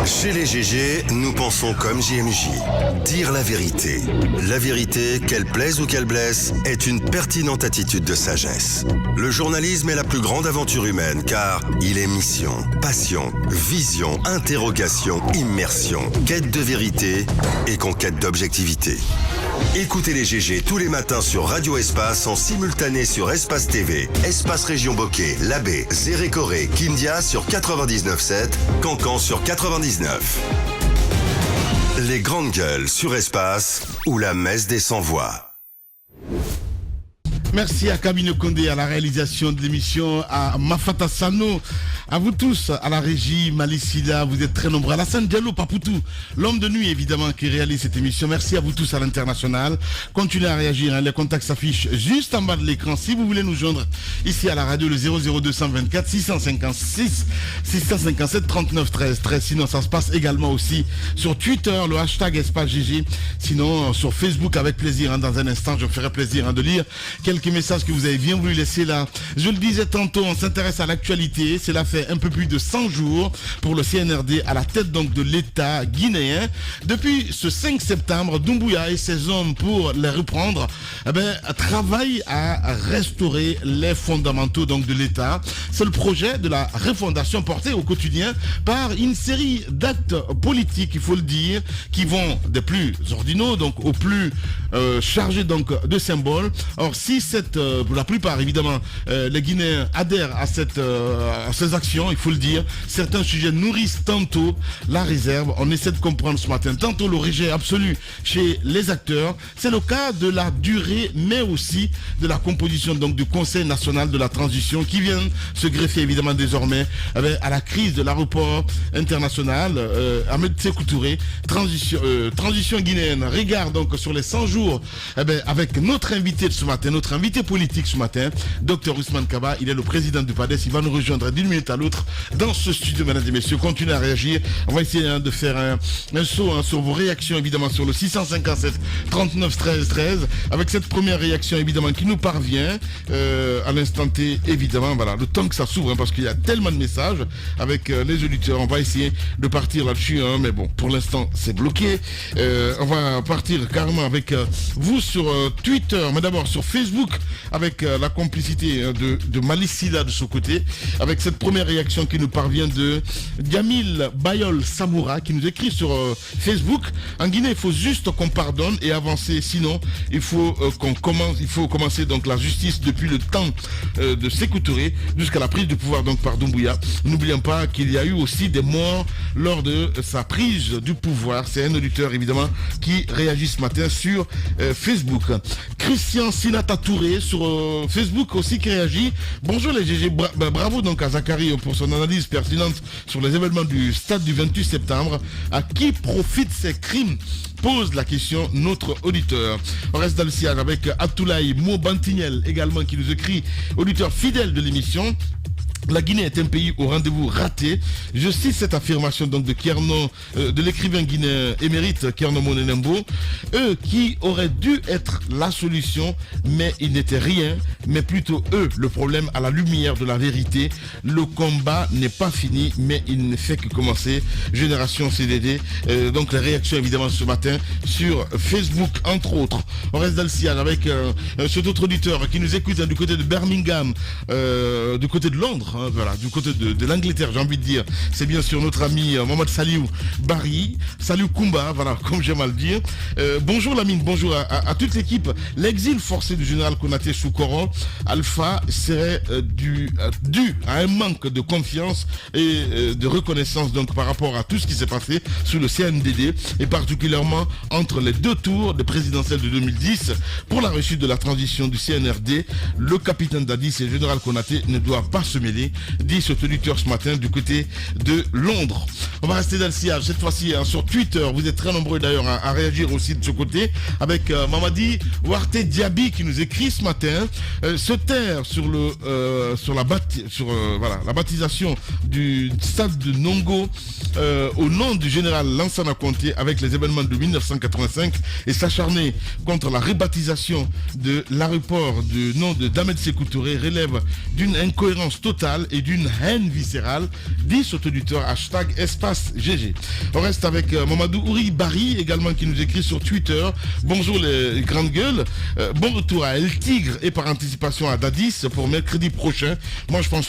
Chez les GG, nous pensons comme JMJ. Dire la vérité. La vérité, qu'elle plaise ou qu'elle blesse, est une pertinente attitude de sagesse. Le journalisme est la plus grande aventure humaine car il est mission, passion, vision, interrogation, immersion, quête de vérité et conquête d'objectivité. Écoutez les GG tous les matins sur Radio Espace en simultané sur Espace TV, Espace Région Bokeh, Labé, Zérékoré, Kindia sur 99.7, Cancan sur 99. Les grandes gueules sur Espace ou la messe des sans-voix. Merci à Camille Condé à la réalisation de l'émission, à Mafata Sano, à vous tous, à la régie, Malicida, vous êtes très nombreux, Alassane Diallo, Papoutou, l'homme de nuit évidemment qui réalise cette émission. Merci à vous tous à l'international. Continuez à réagir, hein. Les contacts s'affichent juste en bas de l'écran. Si vous voulez nous joindre ici à la radio, le 00224 656 657 39 13 13. Sinon ça se passe également aussi sur Twitter, le hashtag Espace GG. Sinon sur Facebook avec plaisir, hein. Dans un instant je ferai plaisir, hein, de lire quelques messages que vous avez bien voulu laisser là. Je le disais tantôt, on s'intéresse à l'actualité. Cela fait un peu plus de 100 jours pour le CNRD à la tête donc de l'État guinéen. Depuis ce 5 septembre, Doumbouya et ses hommes pour les reprendre, travaillent à restaurer les fondamentaux donc de l'État. C'est le projet de la refondation porté au quotidien par une série d'actes politiques, il faut le dire, qui vont des plus ordinaux donc aux plus chargés donc de symboles. Or si pour la plupart évidemment les Guinéens adhèrent à ces actions, il faut le dire, certains sujets nourrissent tantôt la réserve. On essaie de comprendre ce matin tantôt le rejet absolu chez les acteurs. C'est le cas de la durée mais aussi de la composition donc du Conseil national de la transition qui vient se greffer évidemment désormais à la crise de l'aéroport international. Ahmed Sékou Touré, transition guinéenne, regard donc sur les 100 jours avec notre invité de ce matin, notre invité politique ce matin, Dr Ousmane Kaba. Il est le président du PADES. Il va nous rejoindre d'une minute à l'autre dans ce studio, mesdames et messieurs. Continuez à réagir. On va essayer de faire un saut sur vos réactions, évidemment, sur le 657 39 13 13. Avec cette première réaction, évidemment, qui nous parvient à l'instant T, évidemment, voilà, le temps que ça s'ouvre, parce qu'il y a tellement de messages avec les auditeurs. On va essayer de partir là-dessus, mais bon, pour l'instant, c'est bloqué. On va partir carrément avec vous sur Twitter, mais d'abord sur Facebook, avec la complicité de Malicida de ce côté, avec cette première réaction qui nous parvient de Gamil Bayol Samoura, qui nous écrit sur Facebook. En Guinée, il faut juste qu'on pardonne et avancer, sinon il faut commencer donc la justice depuis le temps de Sékou Touré jusqu'à la prise de pouvoir donc par Doumbouya. N'oublions pas qu'il y a eu aussi des morts lors de sa prise du pouvoir. C'est un auditeur évidemment qui réagit ce matin sur Facebook. Christian Sinata Touré sur Facebook aussi qui réagit. Bonjour les GG, bravo donc à Zachary pour son analyse pertinente sur les événements du stade du 28 septembre. À qui profitent ces crimes? Pose la question notre auditeur. On reste dans le siège avec Abdoulaye Mo-Bantignel également qui nous écrit, auditeur fidèle de l'émission. La Guinée est un pays au rendez-vous raté. Je cite cette affirmation donc de l'écrivain guinéen émérite Kerno Monenembo. Eux qui auraient dû être la solution, mais ils n'étaient rien, mais plutôt eux le problème à la lumière de la vérité. Le combat n'est pas fini, mais il ne fait que commencer. Génération CDD. Donc les réactions évidemment ce matin sur Facebook entre autres. On reste dans le sillage avec cet autre auditeur qui nous écoute du côté de Birmingham, du côté de Londres. Voilà, du côté de l'Angleterre, j'ai envie de dire, c'est bien sûr notre ami Mohamed Saliou Barry, Saliou Koumba, voilà, comme j'aime à le dire. Bonjour Lamine, bonjour à toute l'équipe. L'exil forcé du général Konaté Choukoro Alpha serait dû à un manque de confiance et de reconnaissance donc par rapport à tout ce qui s'est passé sous le CNDD et particulièrement entre les deux tours de présidentielles de 2010 pour la réussite de la transition du CNRD. Le capitaine Dadis et le général Konaté ne doivent pas se mêler, dit ce auditeur ce matin du côté de Londres. On va rester dans le sillage cette fois-ci sur Twitter. Vous êtes très nombreux d'ailleurs à réagir aussi de ce côté avec Mamadi Ouarte Diaby qui nous écrit ce matin se taire sur la baptisation du stade de Nongo au nom du général Lansana Conté avec les événements de 1985 et s'acharner contre la rebaptisation de l'aéroport du nom de Ahmed Sékou Touré relève d'une incohérence totale et d'une haine viscérale, dit cet auditeur #espace GG. On reste avec Mamadou Ouri Barry également qui nous écrit sur Twitter. Bonjour les grandes gueules, bon retour à El Tigre et par anticipation à Dadis pour mercredi prochain. Moi je pense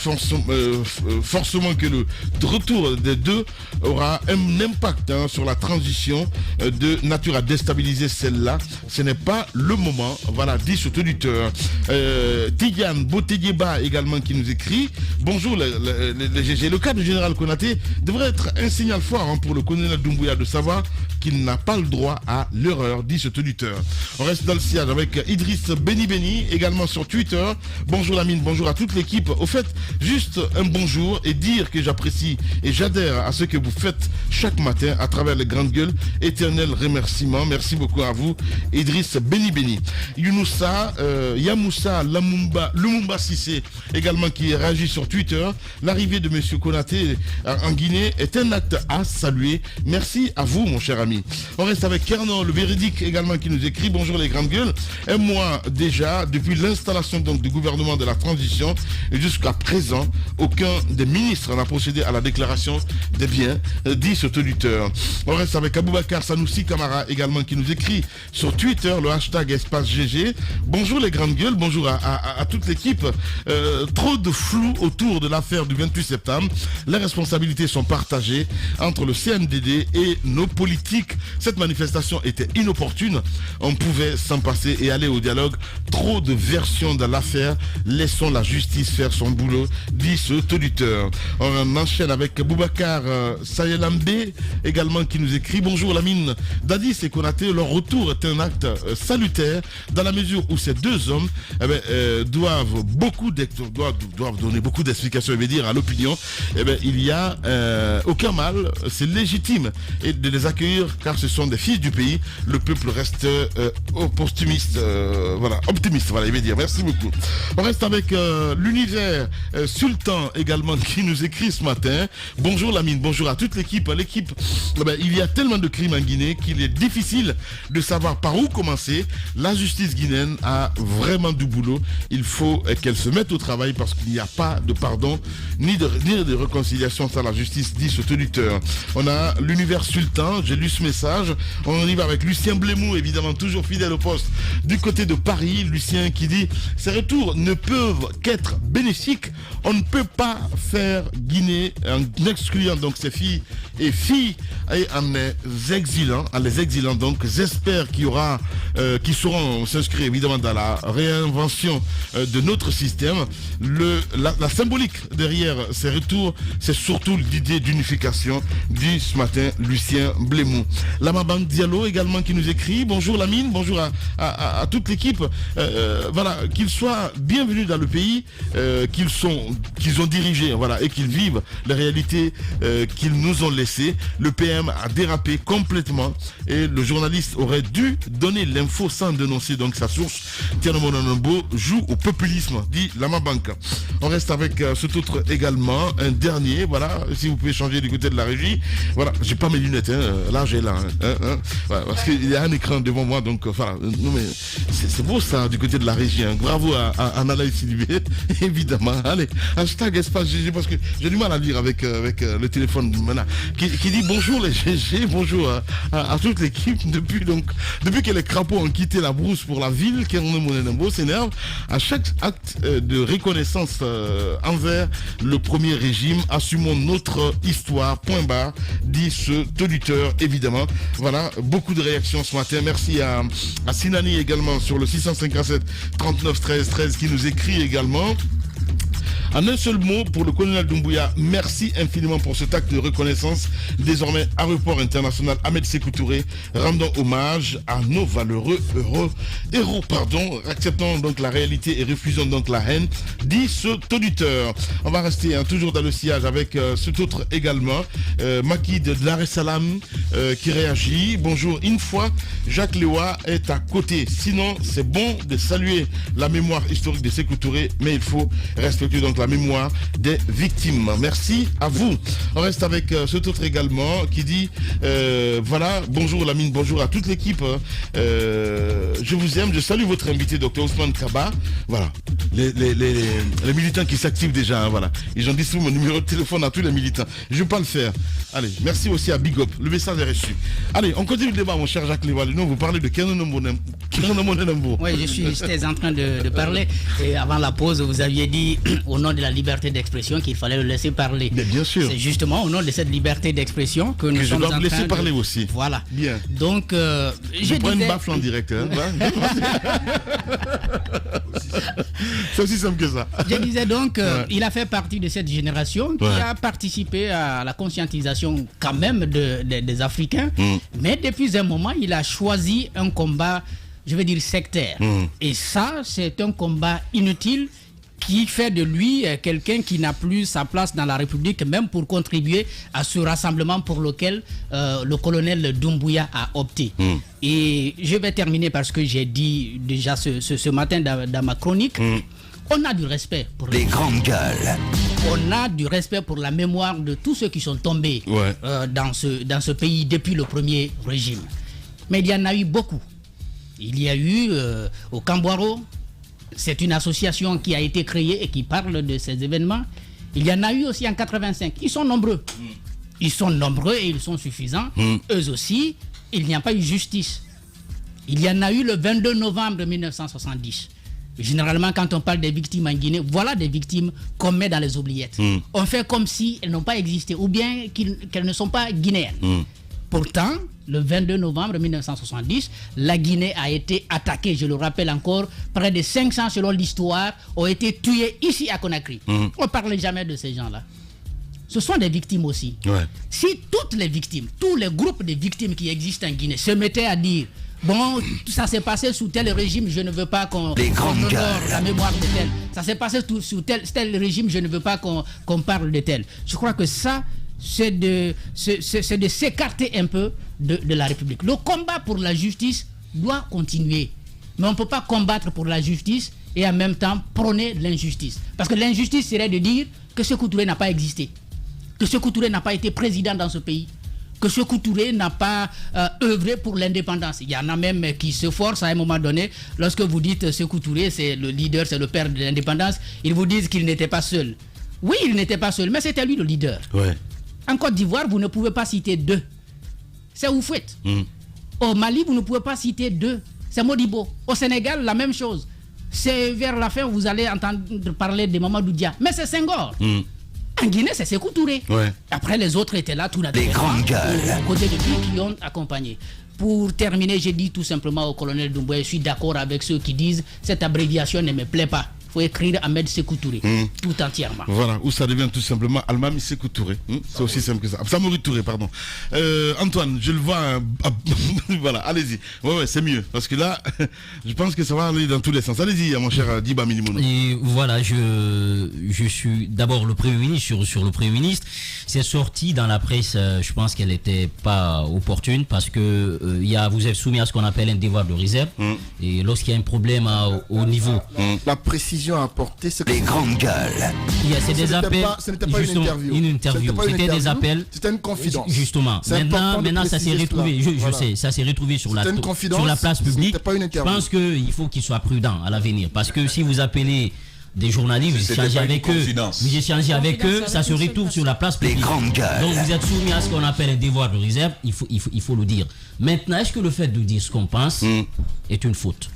forcément que le retour des deux aura un impact sur la transition de nature à déstabiliser celle-là. Ce n'est pas le moment, voilà, dit cet auditeur. Tidiane Botegeba également qui nous écrit. Bonjour les GG. Le cas du général Konaté devrait être un signal fort pour le colonel Doumbouya de savoir qu'il n'a pas le droit à l'erreur, dit cet auditeur. On reste dans le sillage avec Idriss Beni également sur Twitter. Bonjour Lamine, bonjour à toute l'équipe. Au fait, juste un bonjour et dire que j'apprécie et j'adhère à ce que vous faites chaque matin à travers les grandes gueules. Éternel remerciement. Merci beaucoup à vous, Idriss Beni. Younoussa, Yamoussa, Lumumba Sissé également qui réagit sur Twitter. L'arrivée de M. Konaté en Guinée est un acte à saluer. Merci à vous, mon cher ami. On reste avec Kernan, le véridique également qui nous écrit. Bonjour les grandes gueules. Un mois déjà, depuis l'installation donc du gouvernement de la transition, et jusqu'à présent, aucun des ministres n'a procédé à la déclaration des biens, dit cet auditeur. On reste avec Aboubakar Sanoussi Kamara également qui nous écrit sur Twitter, le #espace GG. Bonjour les grandes gueules, bonjour à toute l'équipe. Trop de flou autour de l'affaire du 28 septembre. Les responsabilités sont partagées entre le CNDD et nos politiques. Cette manifestation était inopportune. On pouvait s'en passer et aller au dialogue. Trop de versions de l'affaire. Laissons la justice faire son boulot, dit cet auditeur. On enchaîne avec Boubacar Sayelambe également qui nous écrit. Bonjour Lamine, Dadis et Konaté, leur retour est un acte salutaire dans la mesure où ces deux hommes doivent donner beaucoup d'explications, dire à l'opinion. Il y a aucun mal, c'est légitime et de les accueillir car ce sont des fils du pays. Le peuple reste optimiste, il veut dire. Merci beaucoup. On reste avec l'univers Sultan également qui nous écrit ce matin. Bonjour Lamine, bonjour à toute l'équipe. Il y a tellement de crimes en Guinée qu'il est difficile de savoir par où commencer. La justice guinéenne a vraiment du boulot. Il faut qu'elle se mette au travail parce qu'il n'y a pas de pardon ni de réconciliation sans la justice, dit cet auditeur. On a l'univers Sultan, j'ai lu ce message. On y va avec Lucien Blémou, évidemment toujours fidèle au poste du côté de Paris. Lucien qui dit: ces retours ne peuvent qu'être bénéfiques. On ne peut pas faire Guinée en excluant donc ces filles et en les exilant. Donc j'espère qu'il y aura qui sauront s'inscrire évidemment dans la réinvention de notre système. La symbolique derrière ces retours, c'est surtout l'idée d'unification, dit ce matin Lucien Blémou. Lamaban Diallo également qui nous écrit: bonjour Lamine, bonjour à toute l'équipe. Qu'ils soient bienvenus dans le pays qu'ils ont dirigé, et qu'ils vivent la réalité qu'ils nous ont laissée. Le PM a dérapé complètement et le journaliste aurait dû donner l'info sans dénoncer donc sa source. Tiano Mononambo joue au populisme, dit Lamabank. On reste avec cet autre également, un dernier, si vous pouvez changer du côté de la régie. J'ai pas mes lunettes, là j'ai là, parce qu'il y a un écran devant moi, donc non mais c'est beau ça du côté de la régie, bravo à Nalaï Sidibé, évidemment. Allez, #espace GG parce que j'ai du mal à lire avec le téléphone maintenant, qui dit bonjour les GG, bonjour à toute l'équipe. Depuis que les crapauds ont quitté la brousse pour la ville, Kerno Monenambo s'énerve à chaque acte de reconnaissance envers le premier régime. Assumons notre histoire, point barre, dit ce auditeur, évidemment. Beaucoup de réactions ce matin. Merci à Sinani également sur le 657 39 13 13 qui nous écrit également. En un seul mot, pour le colonel Doumbouya, merci infiniment pour cet acte de reconnaissance. Désormais, aéroport international Ahmed Sékou Touré, rendons hommage à nos valeureux héros. Acceptons donc la réalité et refusons donc la haine, dit cet auditeur. On va rester toujours dans le sillage avec cet autre également, Maki de Dar es Salaam qui réagit. Bonjour, une fois, Jacques Lewa est à côté. Sinon, c'est bon de saluer la mémoire historique de Sékou Touré, mais il faut respecter donc la mémoire des victimes. Merci à vous. On reste avec cet autre également qui dit voilà, bonjour Lamine, bonjour à toute l'équipe. Je vous aime, je salue votre invité, Dr Ousmane Kaba. Voilà, les militants qui s'activent déjà, hein, voilà. Ils ont distribué mon numéro de téléphone à tous les militants. Je ne vais pas le faire. Allez, merci aussi à Big Up. Le message est reçu. Allez, on continue le débat, mon cher Jacques Léval. Nous, vous parlez de Kenonombo. Oui, j'étais en train de parler. Et avant la pause, vous aviez dit, au nom de la liberté d'expression, qu'il fallait le laisser parler. Mais bien sûr. C'est justement au nom de cette liberté d'expression que nous sommes en train de... je dois laisser parler aussi. Voilà. Bien. Donc, je prends une baffe en direct. Hein. C'est aussi simple que ça. Je disais donc, il a fait partie de cette génération qui a participé à la conscientisation quand même des Africains. Mais depuis un moment, il a choisi un combat, je veux dire, sectaire. Et ça, c'est un combat inutile qui fait de lui quelqu'un qui n'a plus sa place dans la République, même pour contribuer à ce rassemblement pour lequel le colonel Doumbouya a opté. Et je vais terminer parce que j'ai dit déjà ce matin dans ma chronique, on a du respect pour les grandes gueules. On a du respect pour la mémoire de tous ceux qui sont tombés dans ce pays depuis le premier régime. Mais il y en a eu beaucoup. Il y a eu au Camboiro, c'est une association qui a été créée et qui parle de ces événements. Il y en a eu aussi en 85. Ils sont nombreux. Ils sont nombreux et ils sont suffisants. Eux aussi, il n'y a pas eu justice. Il y en a eu le 22 novembre 1970. Généralement, quand on parle des victimes en Guinée, voilà des victimes qu'on met dans les oubliettes. On fait comme si elles n'ont pas existé ou bien qu'elles ne sont pas guinéennes. Pourtant, le 22 novembre 1970, la Guinée a été attaquée, je le rappelle encore, près de 500 selon l'histoire, ont été tués ici à Conakry. On ne parle jamais de ces gens-là. Ce sont des victimes aussi. Si toutes les victimes, tous les groupes de victimes qui existent en Guinée se mettaient à dire bon, ça s'est passé sous tel régime, je ne veux pas qu'on honore la mémoire de tel. Ça s'est passé sous tel régime, je ne veux pas qu'on parle de tel. Je crois que ça, c'est de s'écarter un peu de la République. Le combat pour la justice doit continuer. Mais on ne peut pas combattre pour la justice et en même temps prôner l'injustice. Parce que l'injustice serait de dire que Sékou Touré n'a pas existé. Que Sékou Touré n'a pas été président dans ce pays. Que Sékou Touré n'a pas œuvré pour l'indépendance. Il y en a même qui se forcent à un moment donné, lorsque vous dites Sékou Touré, c'est le leader, c'est le père de l'indépendance, ils vous disent qu'il n'était pas seul. Oui, il n'était pas seul, mais c'était lui le leader. En Côte d'Ivoire, vous ne pouvez pas citer deux. C'est Houphouët. Au Mali, vous ne pouvez pas citer deux. C'est Modibo. Au Sénégal, la même chose. C'est vers la fin, vous allez entendre parler de Mamadou Dia. Mais c'est Senghor. En Guinée, c'est Sékou Touré. Après, les autres étaient là, tout naturellement, aux côtés de lui qui ont accompagné. Pour terminer, j'ai dit tout simplement au colonel Doumbouya, je suis d'accord avec ceux qui disent cette abréviation ne me plaît pas. Il faut écrire Ahmed Sékou Touré, tout entièrement. Voilà, où ça devient tout simplement Almami Sékou Touré. C'est aussi simple que ça. Samori Touré, pardon. Antoine, je le vois. Voilà, allez-y. Ouais, c'est mieux. Parce que là, je pense que ça va aller dans tous les sens. Allez-y, mon cher Diba Minimono. Et voilà, je suis d'abord le Premier ministre. Sur le Premier ministre, c'est sorti dans la presse, je pense qu'elle n'était pas opportune parce que vous êtes soumis à ce qu'on appelle un devoir de réserve. Et lorsqu'il y a un problème au niveau. La précision à apporter, c'est que les grandes gueules. C'est des appels. Ce n'était pas une interview. C'était des appels. C'était une confidence. Justement. Maintenant, ça s'est retrouvé. Je sais, ça s'est retrouvé sur la place publique. Je pense qu'il faut qu'il soit prudent à l'avenir. Parce que si vous appelez des journalistes, vous échangez avec eux, ça se retrouve sur la place publique. Donc vous êtes soumis à ce qu'on appelle un devoir de réserve, il faut le dire. Maintenant, est-ce que le fait de dire ce qu'on pense est une faute?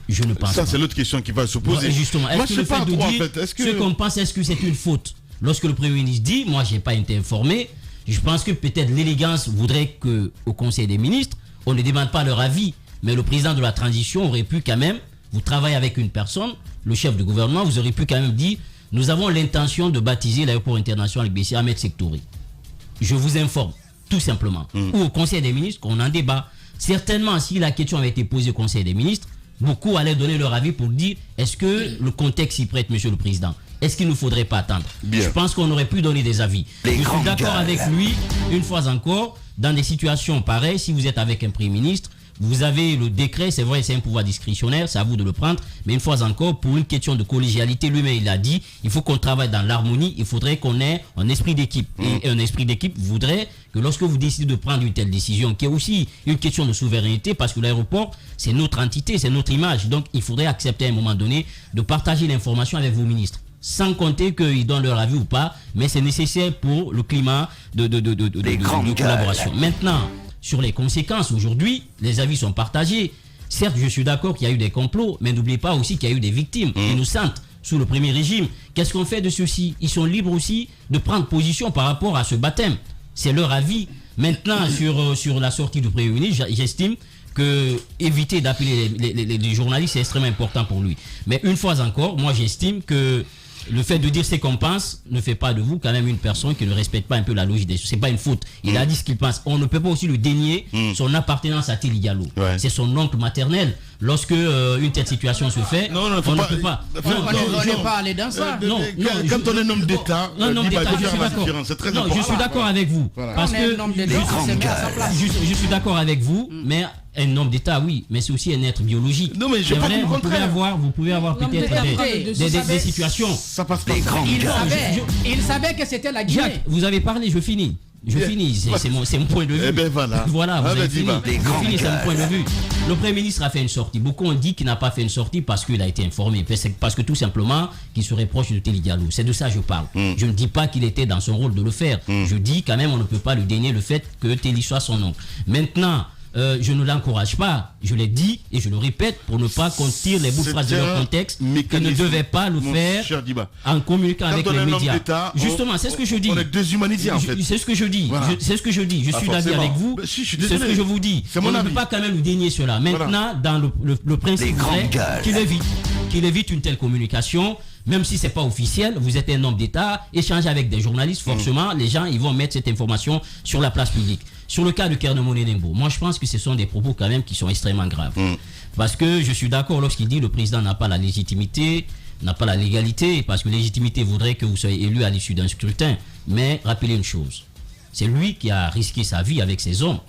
Je ne pense pas. Ça, c'est l'autre question qui va se poser. Justement, est-ce que le fait de dire ce qu'on pense, est-ce que c'est une faute? Lorsque le Premier ministre dit, moi, je n'ai pas été informé, je pense que peut-être l'élégance voudrait qu'au Conseil des ministres, on ne demande pas leur avis. Mais le président de la transition aurait pu quand même, vous travaillez avec une personne, le chef du gouvernement, vous aurez pu quand même dire, nous avons l'intention de baptiser l'aéroport international BC Ahmed Sékou Touré. Je vous informe, tout simplement. Ou au Conseil des ministres, qu'on en débat. Certainement, si la question avait été posée au Conseil des ministres, beaucoup allaient donner leur avis pour dire est-ce que le contexte s'y prête, monsieur le président? Est-ce qu'il ne faudrait pas attendre? Je pense qu'on aurait pu donner des avis. Je suis d'accord avec lui, une fois encore, dans des situations pareilles, si vous êtes avec un Premier ministre, Vous avez le décret, c'est vrai, c'est un pouvoir discrétionnaire, c'est à vous de le prendre. Mais une fois encore, pour une question de collégialité, lui-même il a dit, il faut qu'on travaille dans l'harmonie, il faudrait qu'on ait un esprit d'équipe. Et un esprit d'équipe voudrait que lorsque vous décidez de prendre une telle décision, qui est aussi une question de souveraineté, parce que l'aéroport, c'est notre entité, c'est notre image. Donc il faudrait accepter à un moment donné de partager l'information avec vos ministres. Sans compter qu'ils donnent leur avis ou pas, mais c'est nécessaire pour le climat de collaboration. Maintenant, sur les conséquences, aujourd'hui, les avis sont partagés. Certes, je suis d'accord qu'il y a eu des complots, mais n'oubliez pas aussi qu'il y a eu des victimes innocentes sous le premier régime. Qu'est-ce qu'on fait de ceux-ci? Ils sont libres aussi de prendre position par rapport à ce baptême. C'est leur avis. Maintenant, sur la sortie du Premier ministre, j'estime que éviter d'appeler les journalistes, c'est extrêmement important pour lui. Mais une fois encore, moi j'estime que le fait de dire ce qu'on pense ne fait pas de vous quand même une personne qui ne respecte pas un peu la logique des choses. C'est pas une faute. Il a dit ce qu'il pense. On ne peut pas aussi lui dénier son appartenance à Télé Diallo. Ouais. C'est son oncle maternel. Lorsque une telle situation se fait, on ne peut pas. On n'est pas allé dans ça. Quand on est un homme d'État, je suis d'accord avec vous. Parce que je suis d'accord avec vous, mais un homme d'État, oui, mais c'est aussi un être biologique. Non, mais je vrai, vous pouvez avoir peut-être des situations. Ça passe pas. Il savait que c'était la Guinée. Jacques, vous avez parlé, je finis. C'est mon point de vue. Eh ben voilà. Voilà, vous avez fini. Je finis, c'est mon point de vue. Le Premier ministre a fait une sortie. Beaucoup ont dit qu'il n'a pas fait une sortie parce qu'il a été informé. Parce que tout simplement, qu'il serait proche de Télé Diallo. C'est de ça que je parle. Je ne dis pas qu'il était dans son rôle de le faire. Je dis quand même, on ne peut pas lui dénier le fait que Télé soit son oncle. Maintenant, je ne l'encourage pas, je l'ai dit et je le répète pour ne pas qu'on tire les bouts de phrase de leur contexte, qu'il ne devait pas le faire en communiquant avec les médias. Justement, c'est ce que je dis. On est déshumanisés en fait. C'est ce que je dis. C'est ce que je dis. Je suis d'accord avec vous. C'est ce que je vous dis. On ne peut pas quand même lui dénier cela. Maintenant, dans le principe vrai, qu'il évite une telle communication. Même si c'est pas officiel, vous êtes un homme d'État, échangez avec des journalistes, forcément, les gens ils vont mettre cette information sur la place publique. Sur le cas de Kernomoné Nembo, moi je pense que ce sont des propos quand même qui sont extrêmement graves. Parce que je suis d'accord lorsqu'il dit le président n'a pas la légitimité, n'a pas la légalité, parce que légitimité voudrait que vous soyez élu à l'issue d'un scrutin. Mais rappelez une chose, c'est lui qui a risqué sa vie avec ses hommes.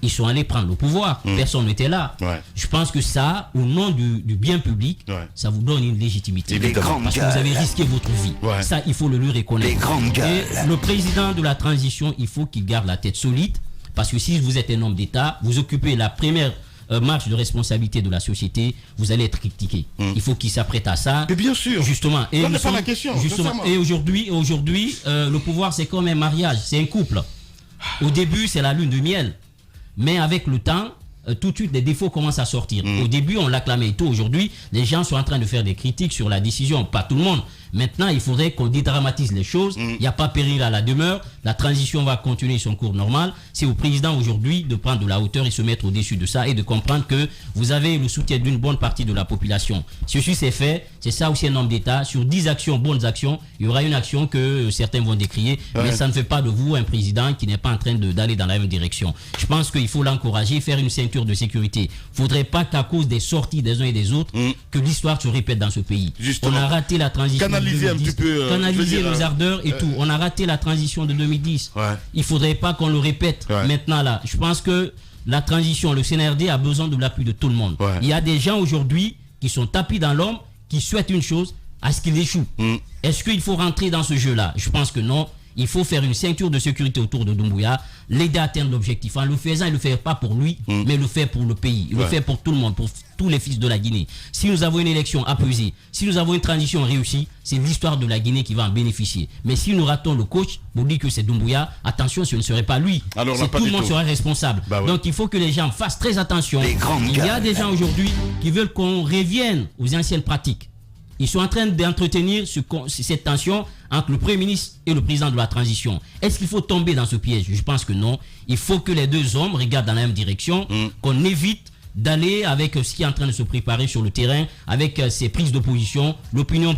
Ils sont allés prendre le pouvoir. Personne n'était là. Je pense que ça, au nom du bien public, ça vous donne une légitimité. Parce que vous avez risqué votre vie. Ça, il faut le lui reconnaître. Et le président de la transition, il faut qu'il garde la tête solide. Parce que si vous êtes un homme d'État, vous occupez la première marche de responsabilité de la société, vous allez être critiqué. Il faut qu'il s'apprête à ça. Mais bien sûr. Justement. Et pas la question. Justement. Et aujourd'hui, le pouvoir, c'est comme un mariage. C'est un couple. Au début, c'est la lune de miel. Mais avec le temps, tout de suite, les défauts commencent à sortir. Au début, on l'acclamait et tout. Aujourd'hui, les gens sont en train de faire des critiques sur la décision. Pas tout le monde. Maintenant, il faudrait qu'on dédramatise les choses. Il n'y a pas péril à la demeure. La transition va continuer son cours normal. C'est au président aujourd'hui de prendre de la hauteur et se mettre au-dessus de ça et de comprendre que vous avez le soutien d'une bonne partie de la population. Ceci c'est fait. C'est ça aussi un homme d'État. Sur 10 actions, bonnes actions, il y aura une action que certains vont décrier. Mais ça ne fait pas de vous un président qui n'est pas en train d'aller dans la même direction. Je pense qu'il faut l'encourager, faire une ceinture de sécurité. Il ne faudrait pas qu'à cause des sorties des uns et des autres, que l'histoire se répète dans ce pays. Justement. On a raté la transition. Canaliser un petit peu. Canaliser nos ardeurs et tout. On a raté la transition de 2010. Il ne faudrait pas qu'on le répète maintenant là. Je pense que la transition, le CNRD a besoin de l'appui de tout le monde. Il y a des gens aujourd'hui qui sont tapis dans l'ombre, qui souhaitent une chose, à ce qu'il échoue. Est-ce qu'il faut rentrer dans ce jeu-là? Je pense que non. Il faut faire une ceinture de sécurité autour de Doumbouya, l'aider à atteindre l'objectif. En le faisant, il ne le fait pas pour lui, mais il le fait pour le pays. Il le fait pour tout le monde, pour tous les fils de la Guinée. Si nous avons une élection apaisée, si nous avons une transition réussie, c'est l'histoire de la Guinée qui va en bénéficier. Mais si nous ratons le coach, pour dire que c'est Doumbouya, attention, ce ne serait pas lui. Tout le monde serait responsable. Donc il faut que les gens fassent très attention. Il y a des gens aujourd'hui qui veulent qu'on revienne aux anciennes pratiques. Ils sont en train d'entretenir cette tension entre le Premier ministre et le président de la transition. Est-ce qu'il faut tomber dans ce piège? Je pense que non. Il faut que les deux hommes regardent dans la même direction, qu'on évite d'aller avec ce qui est en train de se préparer sur le terrain, avec ces prises de position. L'opinion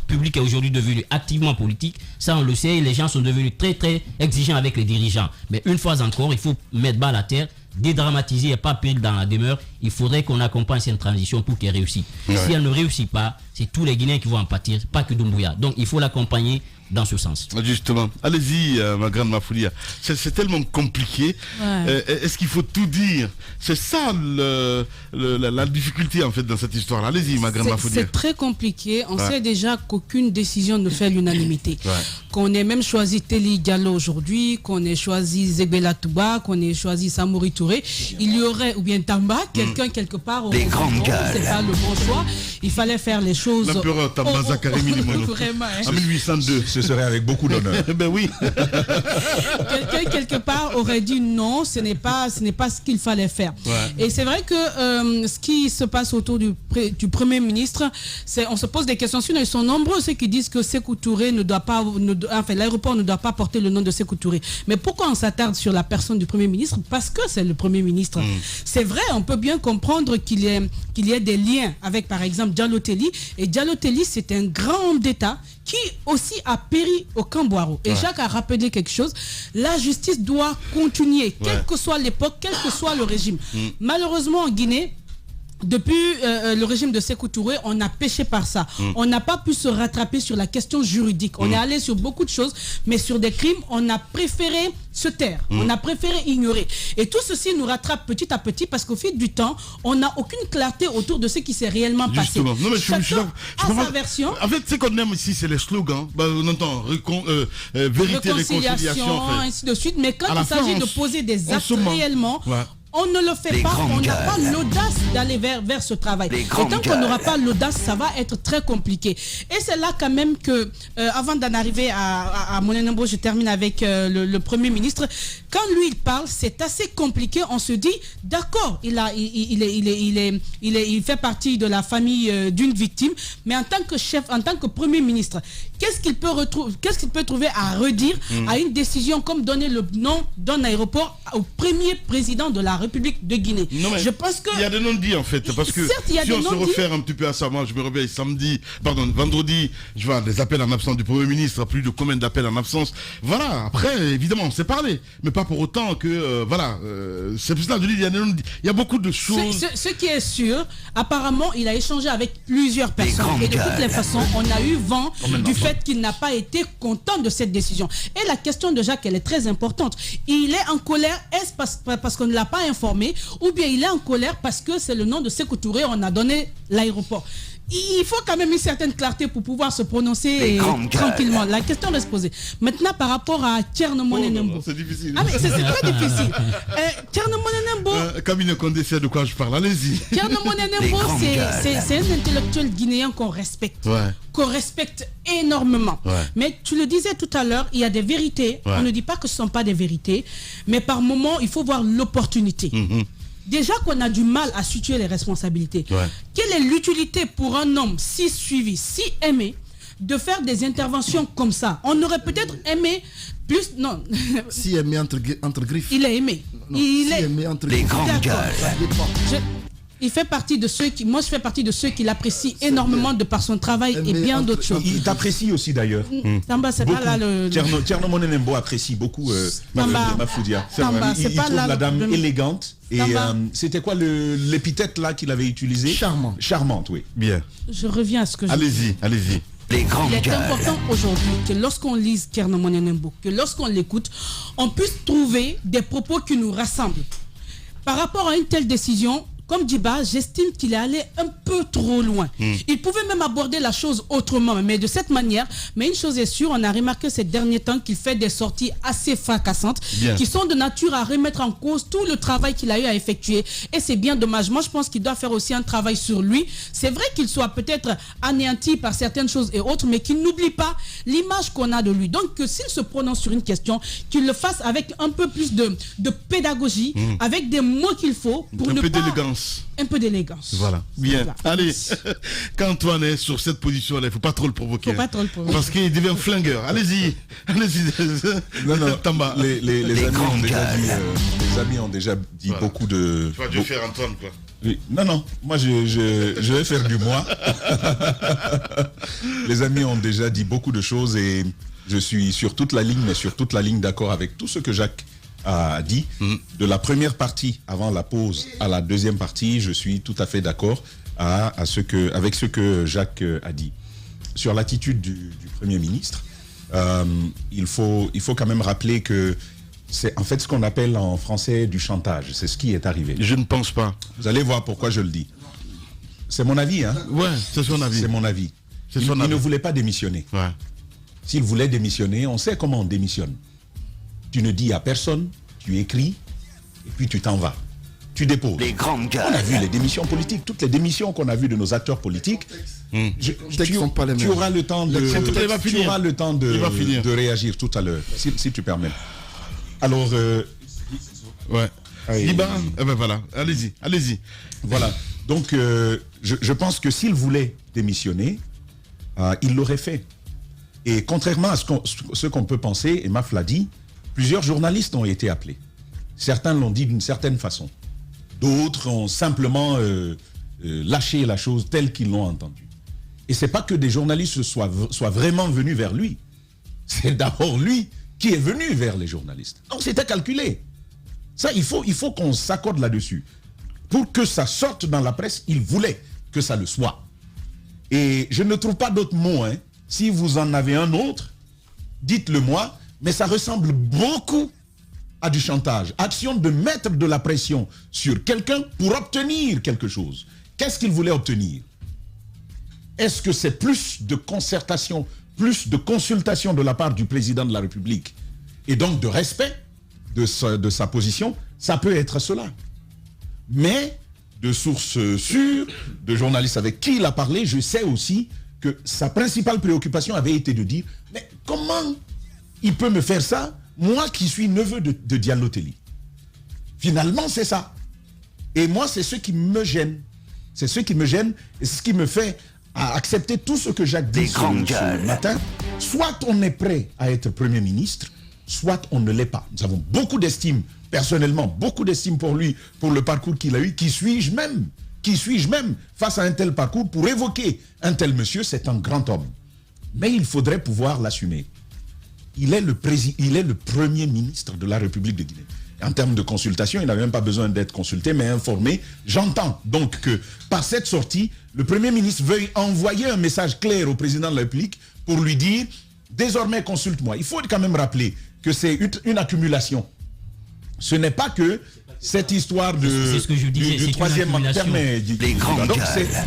publique est aujourd'hui devenue activement politique. Ça, on le sait. Les gens sont devenus très, très exigeants avec les dirigeants. Mais une fois encore, il faut mettre bas à la terre, dédramatiser et pas perdre dans la demeure. Il faudrait qu'on accompagne cette transition pour qu'elle réussisse. Si elle ne réussit pas, c'est tous les Guinéens qui vont en pâtir, pas que Doumbouya. Donc il faut l'accompagner dans ce sens. Justement, allez-y, ma grande Mafoulia. C'est tellement compliqué. Ouais. Est-ce qu'il faut tout dire? C'est ça la difficulté en fait dans cette histoire-là. Allez-y, ma grande Mafoulia. C'est très compliqué. On sait déjà qu'aucune décision ne fait l'unanimité. Qu'on ait même choisi Teli Diallo aujourd'hui, qu'on ait choisi Zegbela Touba, qu'on ait choisi Samori Touré, il y aurait, ou bien Tamba, quelqu'un quelque part, les grandes gueules. C'est pas le bon choix. Il fallait faire les choses. L'empereur Tamba Zakarimi Limono. En 1802. Ce serait avec beaucoup d'honneur. Ben oui. Quelqu'un quelque part aurait dit non, ce n'est pas ce qu'il fallait faire. Et c'est vrai que ce qui se passe autour du Premier ministre, on se pose des questions. Sinon, ils sont nombreux ceux qui disent que Sékou Touré l'aéroport ne doit pas porter le nom de Sékou Touré. Mais pourquoi on s'attarde sur la personne du Premier ministre? Parce que c'est le Premier ministre. C'est vrai, on peut bien comprendre qu'il y ait des liens avec, par exemple, Diallo Telli. Et Diallo Telli, c'est un grand homme d'État qui aussi a péri au Camboiro. Et Jacques a rappelé quelque chose. La justice doit continuer, quelle que soit l'époque, quel que soit le régime. Malheureusement, en Guinée, depuis le régime de Sékou Touré, on a péché par ça. On n'a pas pu se rattraper sur la question juridique. On est allé sur beaucoup de choses, mais sur des crimes, on a préféré se taire. On a préféré ignorer. Et tout ceci nous rattrape petit à petit parce qu'au fil du temps, on n'a aucune clarté autour de ce qui s'est réellement passé. Non, mais Chacun a sa version. En fait, ce qu'on aime ici, c'est les slogans. On entend vérité, réconciliation. Ainsi de suite. Mais quand il s'agit de poser des actes réellement... On ne le fait pas, on n'a pas l'audace d'aller vers ce travail. Et tant qu'on n'aura pas l'audace, ça va être très compliqué. Et c'est là quand même que, avant d'en arriver à Monen Nombo, je termine avec le Premier ministre. Quand lui il parle, c'est assez compliqué. On se dit, d'accord, il fait partie de la famille d'une victime, mais en tant que chef, en tant que Premier ministre, qu'est-ce qu'il peut trouver à redire à une décision comme donner le nom d'un aéroport au premier président de la République de Guinée? Je pense que il y a des non-dits en fait, parce que certes, si on se réfère un petit peu à ça, moi je me réveille vendredi, je vois des appels en absence du Premier ministre, plus de combien d'appels en absence. Voilà, après évidemment on s'est parlé, mais pas pour autant que c'est pour ça que je dis, il y a beaucoup de choses. Ce qui est sûr, apparemment il a échangé avec plusieurs personnes et de toutes les façons on a eu vent du fait qu'il n'a pas été content de cette décision. Et la question de Jacques, elle est très importante. Il est en colère, est-ce parce qu'on ne l'a pas informé, ou bien il est en colère parce que c'est le nom de Sékou Touré, on a donné l'aéroport? Il faut quand même une certaine clarté pour pouvoir se prononcer tranquillement. La question reste posée. Maintenant, par rapport à Thierno Monen Nombo. C'est difficile. Ah, mais c'est très difficile. Thierno Monen Nombo. Camille Condé sait de quoi je parle. Allez-y. Thierno Monen Nombo, c'est un intellectuel guinéen qu'on respecte. Qu'on respecte énormément. Mais tu le disais tout à l'heure, il y a des vérités. On ne dit pas que ce ne sont pas des vérités. Mais par moment, il faut voir l'opportunité. Déjà qu'on a du mal à situer les responsabilités. Quelle est l'utilité pour un homme si suivi, si aimé, de faire des interventions comme ça? On aurait peut-être aimé plus... Non. Si aimé entre griffes. Il est aimé. Il est aimé entre griffes. Les grandes gueules. Il fait partie de ceux qui... Moi, je fais partie de ceux qui l'apprécient énormément de par son travail et bien d'autres choses. Il t'apprécie aussi d'ailleurs. Tamba, c'est pas là le... Thierno Monen Nombo apprécie beaucoup Mafoudia. Il trouve la dame élégante. Et c'était quoi l'épithète là qu'il avait utilisé? Charmante. Charmante, oui. Bien. Je reviens à ce que Allez-y. Il est important aujourd'hui que lorsqu'on lise Thierno Monen Nombo, que lorsqu'on l'écoute, on puisse trouver des propos qui nous rassemblent. Par rapport à une telle décision, comme Djiba, j'estime qu'il est allé un peu trop loin. Il pouvait même aborder la chose autrement, mais de cette manière. Mais une chose est sûre, on a remarqué ces derniers temps qu'il fait des sorties assez fracassantes, qui sont de nature à remettre en cause tout le travail qu'il a eu à effectuer. Et c'est bien dommage. Moi, je pense qu'il doit faire aussi un travail sur lui. C'est vrai qu'il soit peut-être anéanti par certaines choses et autres, mais qu'il n'oublie pas l'image qu'on a de lui. Donc, s'il se prononce sur une question, qu'il le fasse avec un peu plus de pédagogie, avec des mots qu'il faut pour ne pas... Un peu d'élégance. Voilà. Bien. Voilà. Allez, quand Antoine est sur cette position-là, il ne faut pas trop le provoquer. Parce qu'il devient flingueur. Allez-y. Non. Tamba. Les amis ont déjà dit beaucoup de... Tu vas Dieu faire Antoine, quoi. Oui. Non. Moi, je vais faire du moi. Les amis ont déjà dit beaucoup de choses et je suis sur toute la ligne, mais sur toute la ligne d'accord avec tout ce que Jacques a dit. De la première partie avant la pause à la deuxième partie, je suis tout à fait d'accord avec ce que Jacques a dit. Sur l'attitude du Premier ministre, il faut quand même rappeler que c'est en fait ce qu'on appelle en français du chantage. C'est ce qui est arrivé. Je ne pense pas. Vous allez voir pourquoi je le dis. C'est mon avis, hein? Ouais, c'est son avis. C'est mon avis. Il ne voulait pas démissionner. Ouais. S'il voulait démissionner, on sait comment on démissionne. Tu ne dis à personne, tu écris, et puis tu t'en vas. Tu déposes. Les grandes gueules. On a vu les démissions politiques, toutes les démissions qu'on a vues de nos acteurs politiques. Tu auras le temps de réagir tout à l'heure, si tu permets. Alors, ouais. Liban, eh ben voilà, allez-y. Voilà. Donc, je pense que s'il voulait démissionner, il l'aurait fait. Et contrairement à ce qu'on peut penser, et Maf l'a dit, plusieurs journalistes ont été appelés. Certains l'ont dit d'une certaine façon. D'autres ont simplement lâché la chose telle qu'ils l'ont entendue. Et c'est pas que des journalistes soient vraiment venus vers lui. C'est d'abord lui qui est venu vers les journalistes. Donc c'était calculé. Ça, il faut qu'on s'accorde là-dessus. Pour que ça sorte dans la presse, il voulait que ça le soit. Et je ne trouve pas d'autres mots. Hein. Si vous en avez un autre, dites-le moi. Mais ça ressemble beaucoup à du chantage. Action de mettre de la pression sur quelqu'un pour obtenir quelque chose. Qu'est-ce qu'il voulait obtenir? Est-ce que c'est plus de concertation, plus de consultation de la part du président de la République et donc de respect de sa position? Ça peut être cela. Mais de sources sûres, de journalistes avec qui il a parlé, je sais aussi que sa principale préoccupation avait été de dire « Mais comment il peut me faire ça, moi qui suis neveu de Diallo Telli ?» Finalement, c'est ça. Et moi, c'est ce qui me gêne. C'est ce qui me gêne et c'est ce qui me fait accepter tout ce que Jacques dit ce matin. Soit on est prêt à être Premier ministre, soit on ne l'est pas. Nous avons beaucoup d'estime, personnellement, beaucoup d'estime pour lui, pour le parcours qu'il a eu. Qui suis-je même face à un tel parcours pour évoquer un tel monsieur? C'est un grand homme. Mais il faudrait pouvoir l'assumer. Il est le Premier ministre de la République de Guinée. En termes de consultation, il n'a même pas besoin d'être consulté, mais informé. J'entends donc que par cette sortie, le Premier ministre veuille envoyer un message clair au président de la République pour lui dire « Désormais, consulte-moi ». Il faut quand même rappeler que c'est une accumulation. Ce n'est pas que cette histoire du troisième mandat. Donc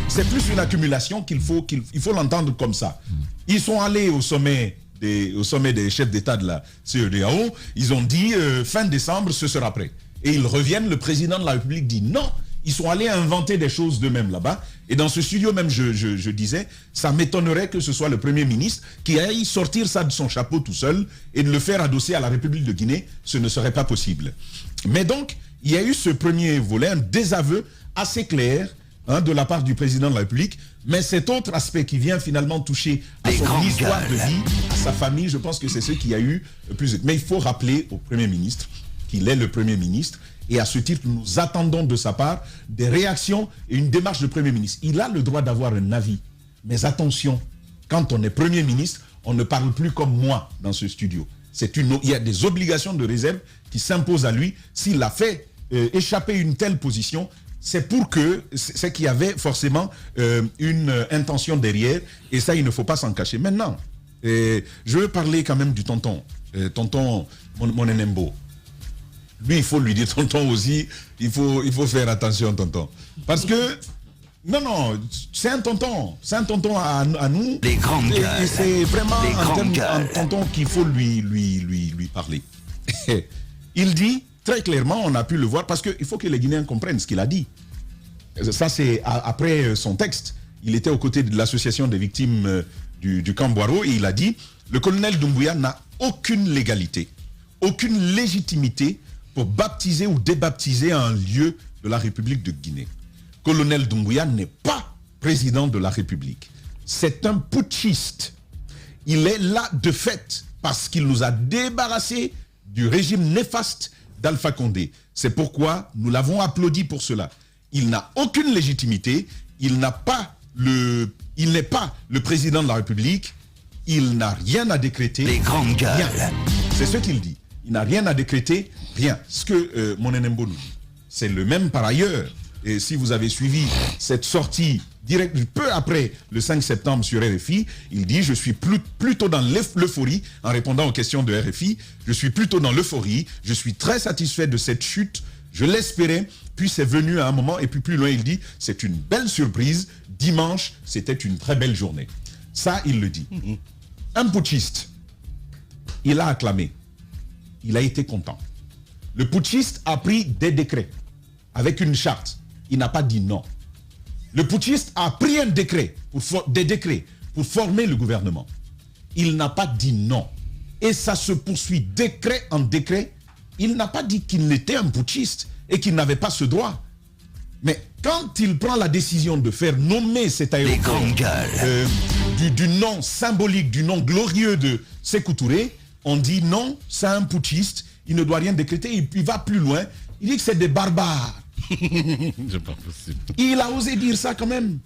c'est plus une accumulation qu'il faut l'entendre comme ça. Ils sont allés au sommet des chefs d'État de la CEDEAO, ils ont dit fin décembre, ce sera prêt. Et ils reviennent, le président de la République dit non. Ils sont allés inventer des choses d'eux-mêmes là-bas. Et dans ce studio même, je disais, ça m'étonnerait que ce soit le Premier ministre qui aille sortir ça de son chapeau tout seul et de le faire adosser à la République de Guinée. Ce ne serait pas possible. Mais donc, il y a eu ce premier volet, un désaveu assez clair de la part du président de la République. Mais cet autre aspect qui vient finalement toucher à son histoire de vie, à sa famille, je pense que c'est ce qui a eu le plus. Mais il faut rappeler au Premier ministre qu'il est le Premier ministre. Et à ce titre, nous attendons de sa part des réactions et une démarche de Premier ministre. Il a le droit d'avoir un avis. Mais attention, quand on est Premier ministre, on ne parle plus comme moi dans ce studio. Il y a des obligations de réserve qui s'imposent à lui. S'il a fait échapper une telle position, c'est qu'il y avait forcément une intention derrière. Et ça, il ne faut pas s'en cacher. Maintenant, je veux parler quand même du tonton. Tonton Monenembo. Lui, il faut lui dire, tonton aussi, il faut faire attention, tonton. Parce que, non, c'est un tonton à nous. Les grandes gueules. Et c'est vraiment un tonton qu'il faut lui parler. Il dit, très clairement, on a pu le voir, parce qu'il faut que les Guinéens comprennent ce qu'il a dit. Ça, c'est après son texte. Il était aux côtés de l'association des victimes du camp Boiro, et il a dit, le colonel Doumbouya n'a aucune légalité, aucune légitimité pour baptiser ou débaptiser un lieu de la République de Guinée. Colonel Doumbouya n'est pas président de la République. C'est un putschiste. Il est là de fait parce qu'il nous a débarrassés du régime néfaste d'Alpha Condé. C'est pourquoi nous l'avons applaudi pour cela. Il n'a aucune légitimité. Il n'est pas le président de la République. Il n'a rien à décréter. Les grandes gueules. C'est ce qu'il dit. Il n'a rien à décréter, rien. Ce que Monenembo nous dit, c'est le même par ailleurs et si vous avez suivi cette sortie direct, peu après le 5 septembre sur RFI, il dit « Je suis plutôt dans l'euphorie » en répondant aux questions de RFI. « Je suis plutôt dans l'euphorie. Je suis très satisfait de cette chute. Je l'espérais. » Puis c'est venu à un moment. Et puis plus loin, il dit « C'est une belle surprise. Dimanche, c'était une très belle journée. » Ça, il le dit. Un putschiste, il a acclamé. Il a été content. Le putschiste a pris des décrets avec une charte. Il n'a pas dit non. Le putschiste a pris des décrets pour former le gouvernement. Il n'a pas dit non. Et ça se poursuit décret en décret. Il n'a pas dit qu'il était un putschiste et qu'il n'avait pas ce droit. Mais quand il prend la décision de faire nommer cet aéroport du nom symbolique, du nom glorieux de Sékou Touré, on dit non, c'est un putschiste, il ne doit rien décréter, et puis il va plus loin. Il dit que c'est des barbares. C'est pas possible. Il a osé dire ça quand même.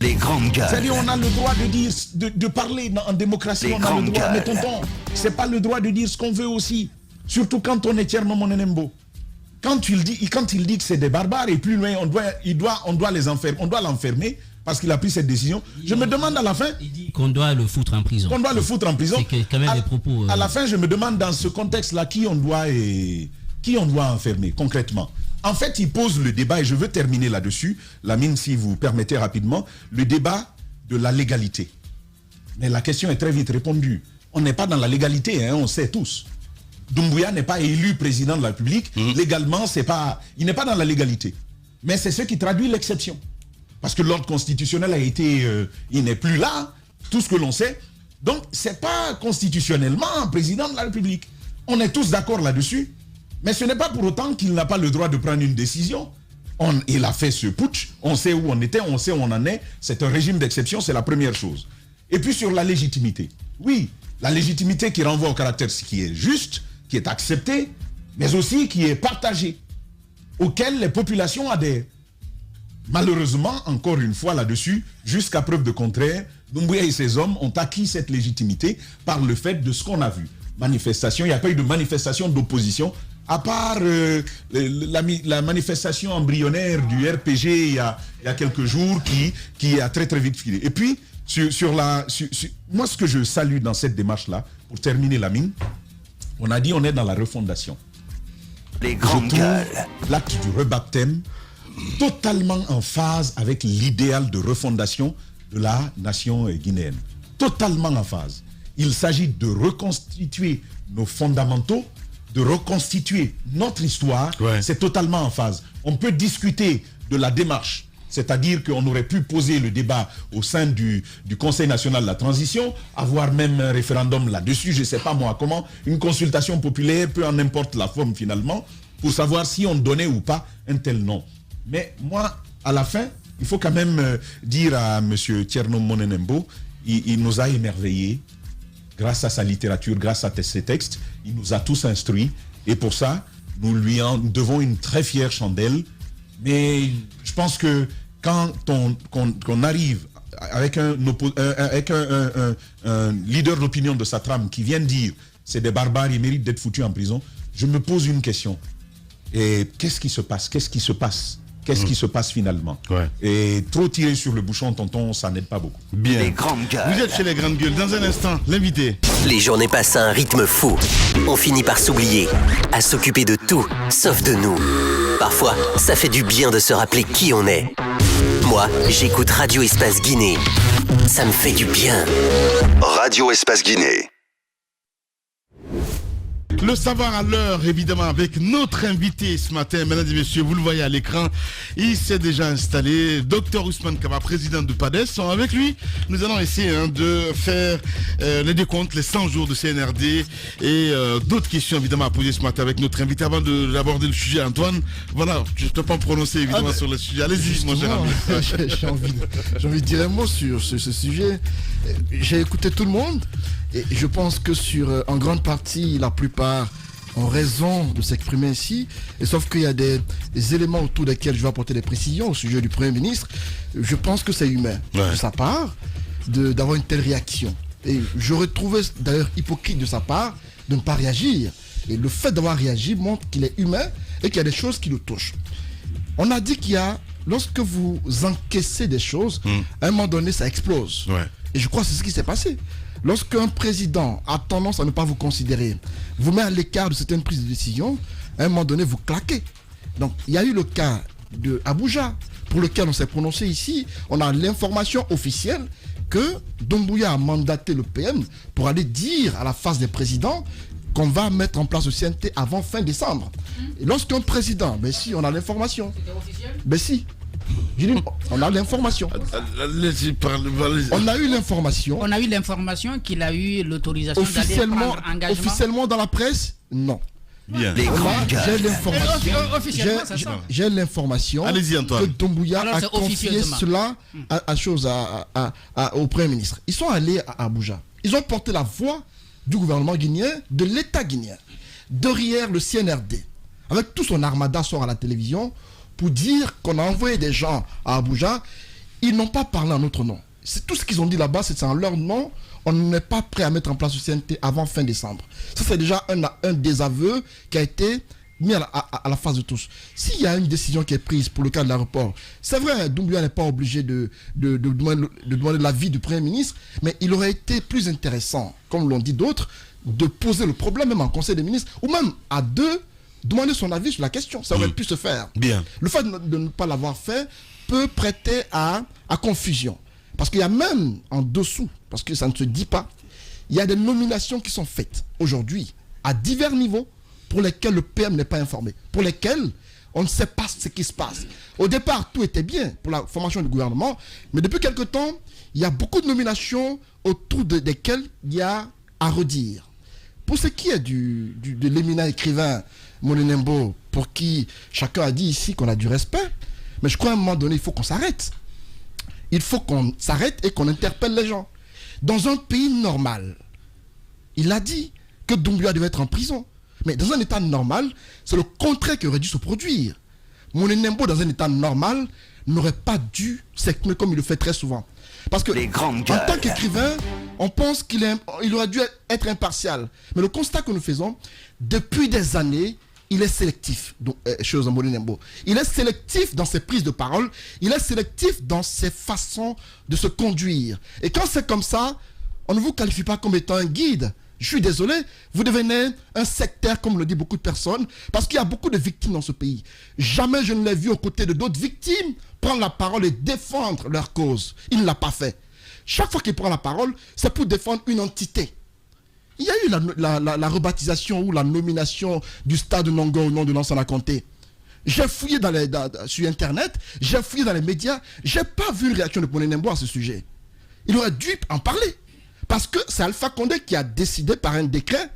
Les grandes gueules. C'est-à-dire on a le droit de dire, de parler en démocratie, on a le droit. Mais tonton, c'est pas le droit de dire ce qu'on veut aussi. Surtout quand on est Thierno Monenembo. Quand il dit que c'est des barbares et plus loin, on doit l'enfermer parce qu'il a pris cette décision. Je me demande à la fin... Il dit qu'on doit le foutre en prison. Qu'on doit le foutre en prison. C'est quand même des propos... À la fin, je me demande dans ce contexte-là qui on doit enfermer concrètement. En fait, il pose le débat, et je veux terminer là-dessus, Lamine, si vous permettez rapidement, le débat de la légalité. Mais la question est très vite répondue. On n'est pas dans la légalité, hein, on sait tous. Doumbouya n'est pas élu président de la République. Légalement, il n'est pas dans la légalité. Mais c'est ce qui traduit l'exception. Parce que l'ordre constitutionnel a été... il n'est plus là, tout ce que l'on sait. Donc, ce n'est pas constitutionnellement un président de la République. On est tous d'accord là-dessus. Mais ce n'est pas pour autant qu'il n'a pas le droit de prendre une décision. Il a fait ce putsch, on sait où on était, on sait où on en est. C'est un régime d'exception, c'est la première chose. Et puis sur la légitimité. Oui, la légitimité qui renvoie au caractère qui est juste, qui est accepté, mais aussi qui est partagé, auquel les populations adhèrent. Malheureusement, encore une fois là-dessus, jusqu'à preuve de contraire, Doumbouya et ses hommes ont acquis cette légitimité par le fait de ce qu'on a vu. Manifestation, il n'y a pas eu de manifestation d'opposition, à part la manifestation embryonnaire du RPG il y a quelques jours qui a très très vite filé. Et puis, moi ce que je salue dans cette démarche-là, pour terminer Lamine, on a dit on est dans la refondation. Les grandes gueules. L'acte du rebaptême totalement en phase avec l'idéal de refondation de la nation guinéenne. Totalement en phase. Il s'agit de reconstituer nos fondamentaux, de reconstituer notre histoire. Ouais. C'est totalement en phase. On peut discuter de la démarche, c'est-à-dire qu'on aurait pu poser le débat au sein du Conseil national de la transition, avoir même un référendum là-dessus, je ne sais pas moi comment, une consultation populaire, peu en importe la forme finalement, pour savoir si on donnait ou pas un tel nom. Mais moi, à la fin, il faut quand même dire à M. Thierno Monenembo, il nous a émerveillés. Grâce à sa littérature, grâce à ses textes, il nous a tous instruits. Et pour ça, nous lui en devons une très fière chandelle. Mais je pense que quand qu'on arrive avec un leader d'opinion de sa trame qui vient dire c'est des barbares, ils méritent d'être foutus en prison, je me pose une question. Et qu'est-ce qui se passe? Qu'est-ce qui se passe? Qu'est-ce qui se passe finalement? Ouais. Et trop tirer sur le bouchon, tonton, ça n'aide pas beaucoup. Bien. Les grandes gueules. Vous êtes chez les grandes gueules. Dans un instant, l'invité. Les journées passent à un rythme fou. On finit par s'oublier, à s'occuper de tout, sauf de nous. Parfois, ça fait du bien de se rappeler qui on est. Moi, j'écoute Radio Espace Guinée. Ça me fait du bien. Radio Espace Guinée. Le savoir à l'heure, évidemment, avec notre invité ce matin, mesdames et messieurs, vous le voyez à l'écran, il s'est déjà installé, Dr Ousmane Kaba, président de PADES. Avec lui, nous allons essayer de faire les décomptes, les 100 jours de CNRD et d'autres questions évidemment à poser ce matin avec notre invité. Avant d'aborder le sujet, Antoine, voilà, je ne peux pas me prononcer évidemment sur le sujet. Allez-y, mon cher ami. J'ai envie de dire un mot sur ce sujet. J'ai écouté tout le monde. Et je pense que en grande partie, la plupart ont raison de s'exprimer ainsi. Et sauf qu'il y a des éléments autour desquels je vais apporter des précisions au sujet du Premier ministre. Je pense que c'est humain de sa part d'avoir une telle réaction. Et j'aurais trouvé d'ailleurs hypocrite de sa part de ne pas réagir. Et le fait d'avoir réagi montre qu'il est humain et qu'il y a des choses qui le touchent. On a dit qu'il y a lorsque vous encaissez des choses, à un moment donné, ça explose. Ouais. Et je crois que c'est ce qui s'est passé. Lorsqu'un président a tendance à ne pas vous considérer, vous met à l'écart de certaines prises de décision, à un moment donné, vous claquez. Donc, il y a eu le cas de Abuja, pour lequel on s'est prononcé ici. On a l'information officielle que Doumbouya a mandaté le PM pour aller dire à la face des présidents qu'on va mettre en place le CNT avant fin décembre. Et lorsqu'un président, ben si, on a l'information. C'était officiel ? Ben si. On a l'information. On a eu l'information. On a eu l'information qu'il a eu l'autorisation d'aller prendre engagement. Officiellement dans la presse, non. Bien. J'ai l'information que Doumbouya a confié cela au Premier ministre. Ils sont allés à Abuja. Ils ont porté la voix du gouvernement guinéen, de l'État guinéen, derrière le CNRD, avec tout son armada sort à la télévision pour dire qu'on a envoyé des gens à Abuja. Ils n'ont pas parlé en notre nom. C'est tout ce qu'ils ont dit là-bas, c'est en leur nom. On n'est pas prêt à mettre en place le CNT avant fin décembre. Ça, c'est déjà un désaveu qui a été mis à la face de tous. S'il y a une décision qui est prise pour le cas de l'aéroport, c'est vrai, Doumbouya n'est pas obligé de demander l'avis du Premier ministre, mais il aurait été plus intéressant, comme l'ont dit d'autres, de poser le problème même en Conseil des ministres, ou même à deux, demander son avis sur la question. Ça aurait pu se faire. Bien. Le fait de ne pas l'avoir fait peut prêter à confusion. Parce qu'il y a même en dessous, parce que ça ne se dit pas, il y a des nominations qui sont faites aujourd'hui à divers niveaux pour lesquels le PM n'est pas informé, pour lesquels on ne sait pas ce qui se passe. Au départ, tout était bien pour la formation du gouvernement, mais depuis quelque temps, il y a beaucoup de nominations autour desquelles il y a à redire. Pour ce qui est de l'éminent écrivain Monenembo, pour qui chacun a dit ici qu'on a du respect, mais je crois qu'à un moment donné, il faut qu'on s'arrête. Il faut qu'on s'arrête et qu'on interpelle les gens. Dans un pays normal, il a dit que Doumbouya devait être en prison. Mais dans un état normal, c'est le contraire qui aurait dû se produire. Monenembo, dans un état normal, n'aurait pas dû s'exprimer comme il le fait très souvent. Parce que, en tant qu'écrivain, on pense qu'il aurait dû être impartial. Mais le constat que nous faisons, depuis des années, il est sélectif, chose Monenembo. Il est sélectif dans ses prises de parole, il est sélectif dans ses façons de se conduire. Et quand c'est comme ça, on ne vous qualifie pas comme étant un guide. Je suis désolé, vous devenez un sectaire, comme le disent beaucoup de personnes, parce qu'il y a beaucoup de victimes dans ce pays. Jamais je ne l'ai vu aux côtés de d'autres victimes prendre la parole et défendre leur cause. Il ne l'a pas fait. Chaque fois qu'il prend la parole, c'est pour défendre une entité. Il y a eu la rebaptisation ou la nomination du stade Nongo au nom de Lansana Conté. J'ai fouillé sur Internet, j'ai fouillé dans les médias, j'ai pas vu une réaction de Monenembo à ce sujet. Il aurait dû en parler. Parce que c'est Alpha Condé qui a décidé par un décret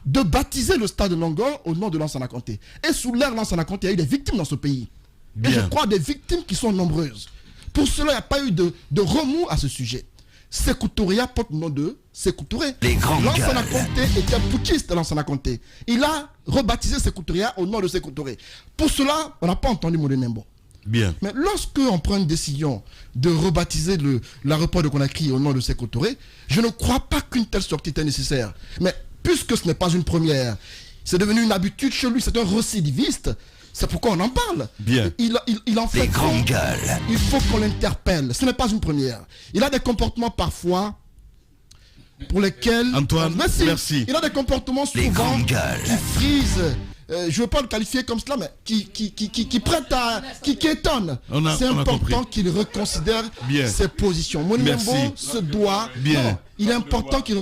de baptiser le stade Nongo au nom de Lansana Conté. Et sous l'ère Lansana Conté, il y a eu des victimes dans ce pays. Bien. Et je crois des victimes qui sont nombreuses. Pour cela, il n'y a pas eu de remous à ce sujet. Sékou Touré porte le nom de Sékou Touré. Lansana Conté était un putschiste de Lansana Conté. Il a rebaptisé Sékou Touré au nom de Sékou Touré. Pour cela, on n'a pas entendu Monenembo. Bien. Mais lorsque on prend une décision de rebaptiser l'aéroport de Conakry au nom de Sékou Touré, je ne crois pas qu'une telle sortie était nécessaire. Mais puisque ce n'est pas une première, c'est devenu une habitude chez lui, c'est un récidiviste. C'est pourquoi on en parle. Bien. Il en fait trop. Il faut qu'on l'interpelle. Ce n'est pas une première. Il a des comportements parfois pour lesquels... Antoine, merci. Il a des comportements souvent qui frisent... je ne veux pas le qualifier comme cela, mais qui prête à... qui étonne. C'est important qu'il reconsidère ses positions. Monenembo se doit... Bien. Non, il est important qu'il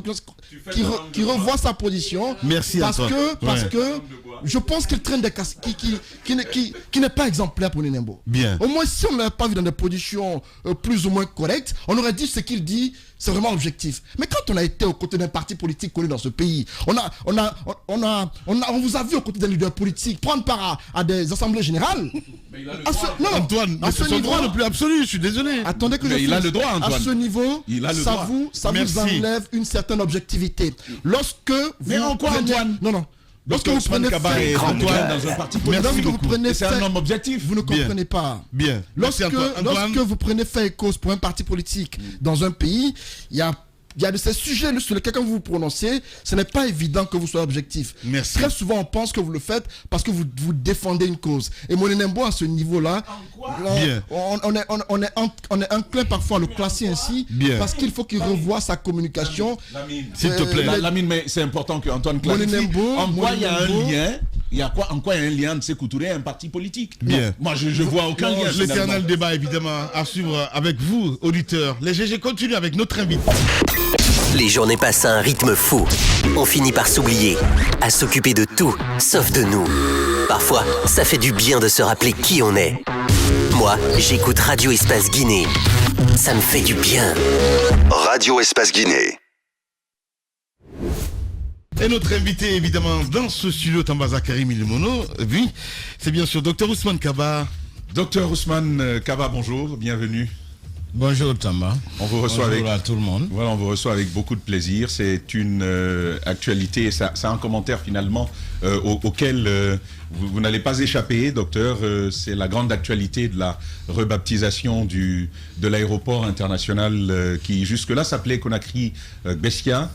revoie sa position. Merci parce que je pense qu'il traîne des casques qui n'est pas exemplaire pour Monenembo. Bien. Au moins, si on ne l'avait pas vu dans des positions plus ou moins correctes, on aurait dit ce qu'il dit, c'est vraiment objectif. Mais quand on a été aux côtés d'un parti politique connu dans ce pays, on vous a vu aux côtés d'un leader politique prendre part à des assemblées générales. Antoine, c'est son droit le plus absolu, je suis désolé. Attendez que il a le droit, Antoine. À ce niveau, ça vous enlève une certaine objectivité. Lorsque vous Antoine? Non. Lorsque vous prenez dans un parti politique, c'est un homme objectif. Vous ne comprenez pas. Bien. Lorsque vous prenez fait et cause pour un parti politique dans un pays, il y a il y a de ces sujets sur lesquels quand vous vous prononcez, ce n'est pas évident que vous soyez objectif. Merci. Très souvent, on pense que vous le faites parce que vous défendez une cause. Et Monenembo, à ce niveau-là, on est enclin parfois à le classer ainsi, parce qu'il faut qu'il revoie sa communication. S'il te plaît. Lamine, mais c'est important qu'Antoine clarifie. En quoi il y a un lien? En quoi il y a un lien de Sékou Touré et un parti politique? Bien. Moi, je vois aucun lien. L'éternel débat, évidemment, à suivre avec vous, auditeurs. Les GG continuent avec notre invité. Les journées passent à un rythme fou. On finit par s'oublier, à s'occuper de tout, sauf de nous. Parfois, ça fait du bien de se rappeler qui on est. Moi, j'écoute Radio Espace Guinée. Ça me fait du bien. Radio Espace Guinée. Et notre invité, évidemment, dans ce studio, Tambaza Karim Ilimono, oui, c'est bien sûr Dr Ousmane Kaba. Dr Ousmane Kaba, bonjour, bienvenue. Bonjour Tamba. On vous reçoit bonjour à tout le monde. Voilà, on vous reçoit avec beaucoup de plaisir. C'est une actualité, et c'est un commentaire finalement auquel vous n'allez pas échapper, docteur. C'est la grande actualité de la rebaptisation de l'aéroport international qui jusque-là s'appelait Conakry Beskia.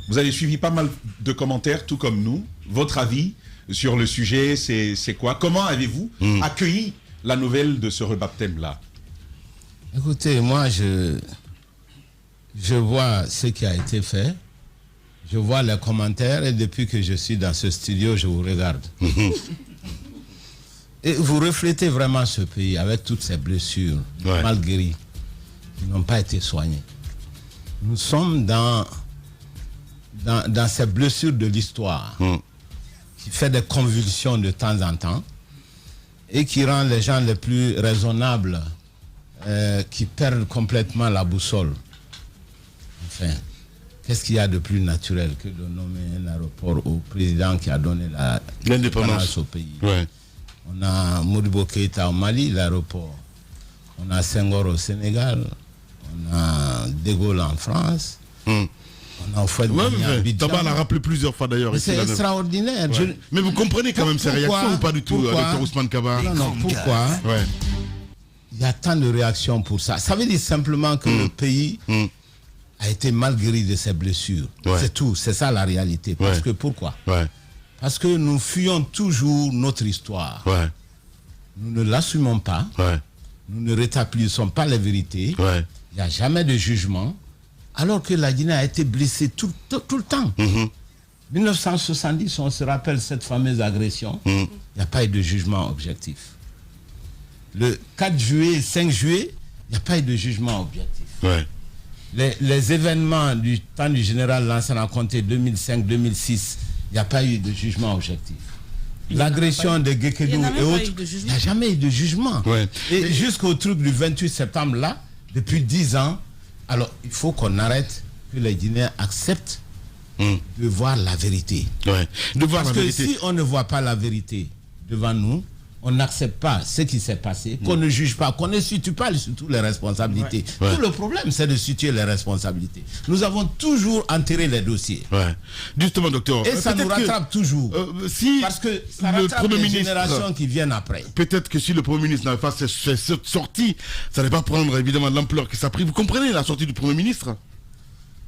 Vous avez suivi pas mal de commentaires, tout comme nous. Votre avis sur le sujet, c'est quoi? Comment avez-vous accueilli la nouvelle de ce rebaptême-là? Écoutez, moi, je vois ce qui a été fait. Je vois les commentaires et depuis que je suis dans ce studio, je vous regarde. Et vous reflétez vraiment ce pays avec toutes ces blessures, mal guéries, qui n'ont pas été soignées. Nous sommes dans ces blessures de l'histoire qui fait des convulsions de temps en temps et qui rend les gens les plus raisonnables qui perdent complètement la boussole. Enfin, qu'est-ce qu'il y a de plus naturel que de nommer un aéroport au président qui a donné l'indépendance au pays? On a Modibo Keïta au Mali, l'aéroport. On a Senghor au Sénégal. On a De Gaulle en France. On a Taba l'a rappelé plusieurs fois d'ailleurs. C'est extraordinaire. Mais vous comprenez quand même ces réactions ou pas du tout, Dr Ousmane Kaba? Non, pourquoi il y a tant de réactions pour ça? Ça veut dire simplement que le pays a été mal guéri de ses blessures. C'est tout, c'est ça la réalité. Parce que pourquoi? Parce que nous fuyons toujours notre histoire. Nous ne l'assumons pas. Nous ne rétablissons pas les vérités. Il n'y a jamais de jugement. Alors que la Guinée a été blessée tout le temps. 1970, on se rappelle cette fameuse agression. Il n'y a pas eu de jugement objectif. Le 4 juillet, 5 juillet, il n'y a pas eu de jugement objectif. Les événements du temps du général Lansana Conté 2005-2006, il n'y a pas eu de jugement objectif. L'agression de Guékedou et autres, il n'y a jamais eu de jugement. Et jusqu'au truc du 28 septembre là, depuis 10 ans, alors il faut qu'on arrête, que les Guinéens acceptent de voir la vérité. Parce que si on ne voit pas la vérité devant nous, on n'accepte pas ce qui s'est passé, qu'on ne juge pas, qu'on ne situe pas surtout les responsabilités. Tout le problème, c'est de situer les responsabilités. Nous avons toujours enterré les dossiers. Justement, docteur. Et ça nous rattrape toujours. Parce que ça rattrape les générations qui viennent après. Peut-être que si le Premier ministre n'avait pas cette sortie, ça n'allait pas prendre évidemment l'ampleur que ça a pris. Vous comprenez la sortie du Premier ministre?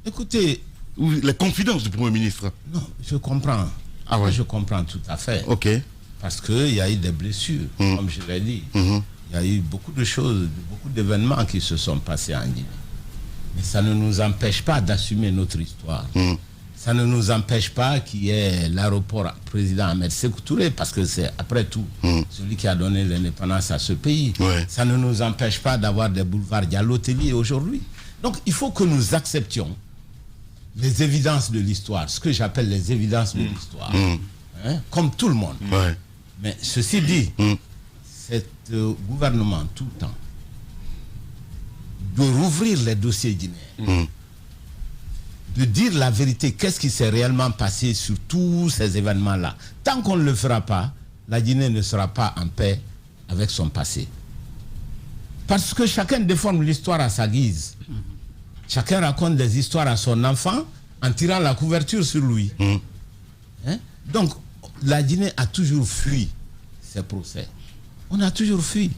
Écoutez... Ou les confidences du Premier ministre? Non, je comprends. Je comprends tout à fait. Parce qu'il y a eu des blessures, comme je l'ai dit. Il y a eu beaucoup de choses, beaucoup d'événements qui se sont passés en Guinée. Mais ça ne nous empêche pas d'assumer notre histoire. Ça ne nous empêche pas qu'il y ait l'aéroport président Ahmed Sékou Touré, parce que c'est après tout celui qui a donné l'indépendance à ce pays. Ça ne nous empêche pas d'avoir des boulevards Diallo-Tellier aujourd'hui. Donc il faut que nous acceptions les évidences de l'histoire, ce que j'appelle les évidences de l'histoire. Comme tout le monde. Mais ceci dit, cet gouvernement tout le temps doit rouvrir les dossiers guinéens, de dire la vérité, qu'est-ce qui s'est réellement passé sur tous ces événements-là. Tant qu'on ne le fera pas, la Guinée ne sera pas en paix avec son passé. Parce que chacun déforme l'histoire à sa guise. Chacun raconte des histoires à son enfant en tirant la couverture sur lui. Donc, la Guinée a toujours fui ces procès. On a toujours fui.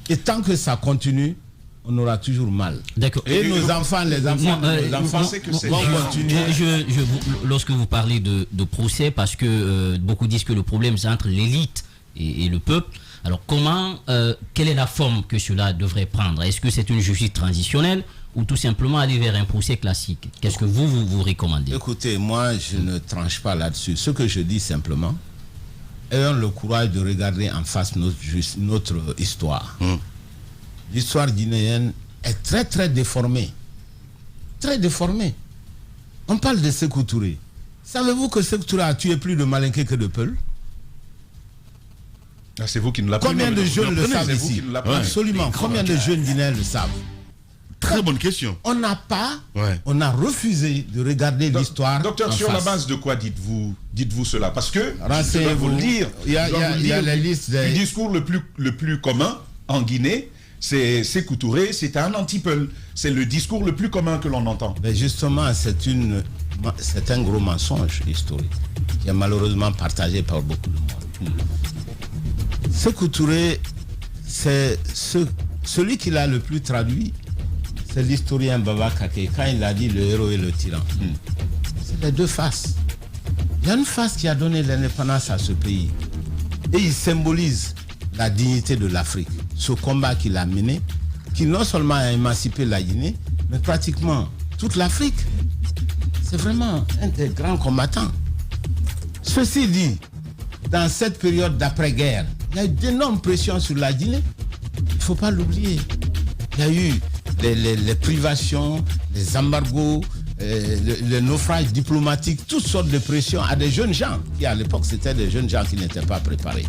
Et tant que ça continue, on aura toujours mal. D'accord. Et nos enfants, les enfants, vont continuer. Lorsque vous parlez de procès, parce que beaucoup disent que le problème c'est entre l'élite et le peuple. Alors quelle est la forme que cela devrait prendre? Est-ce que c'est une justice transitionnelle ou tout simplement aller vers un procès classique? Qu'est-ce que vous recommandez? Écoutez, moi je ne tranche pas là-dessus. Ce que je dis simplement, ayons le courage de regarder en face notre histoire. L'histoire guinéenne est très très déformée. Très déformée. On parle de Sékou Touré. Savez-vous que Sékou Touré a tué plus de Malinké que de Peul? C'est vous qui ne l'avez pas. Combien de jeunes le savent ici? Absolument. Combien de jeunes guinéens le savent? Très bonne question. On n'a pas, on a refusé de regarder l'histoire. Docteur, sur la base de quoi dites-vous cela? Parce que, je vais vous le dire, il y a la liste du discours le plus commun en Guinée, c'est Sékou Touré, c'est un anti-Peul. C'est le discours le plus commun que l'on entend. Mais justement, c'est un gros mensonge historique qui est malheureusement partagé par beaucoup de monde. Sékou Touré, c'est celui qui l'a le plus traduit, c'est l'historien Baba Kake, quand il a dit le héros et le tyran. C'est les deux faces. Il y a une face qui a donné l'indépendance à ce pays. Et il symbolise la dignité de l'Afrique. Ce combat qu'il a mené, qui non seulement a émancipé la Guinée, mais pratiquement toute l'Afrique. C'est vraiment un des grands combattants. Ceci dit, dans cette période d'après-guerre, il y a eu d'énormes pressions sur la Guinée. Il ne faut pas l'oublier. Il y a eu les privations, les embargos, le naufrage diplomatique, toutes sortes de pressions à des jeunes gens qui, à l'époque, c'était des jeunes gens qui n'étaient pas préparés.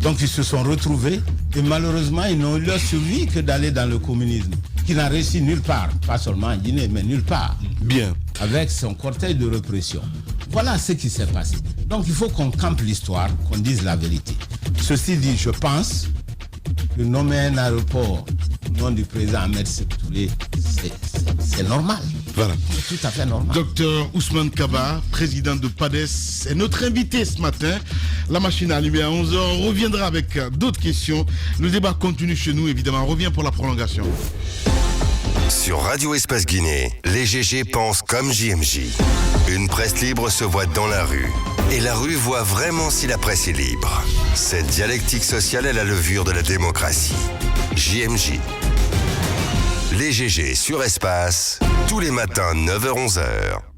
Donc, ils se sont retrouvés et malheureusement, ils n'ont eu leur survie que d'aller dans le communisme, qui n'a réussi nulle part, pas seulement en Guinée, mais nulle part. Bien. Avec son cortège de répression. Voilà ce qui s'est passé. Donc, il faut qu'on campe l'histoire, qu'on dise la vérité. Ceci dit, je pense que nommer un aéroport au nom du président Ahmed Sékou Touré, c'est normal. Voilà. C'est tout à fait normal. Docteur Ousmane Kaba, président de PADES, est notre invité ce matin. La machine est allumée à 11h. On reviendra avec d'autres questions. Le débat continue chez nous, évidemment. On revient pour la prolongation. Sur Radio Espace Guinée, les GG pensent comme JMJ. Une presse libre se voit dans la rue. Et la rue voit vraiment si la presse est libre. Cette dialectique sociale est la levure de la démocratie. JMJ. Les GG sur Espace, tous les matins 9h-11h.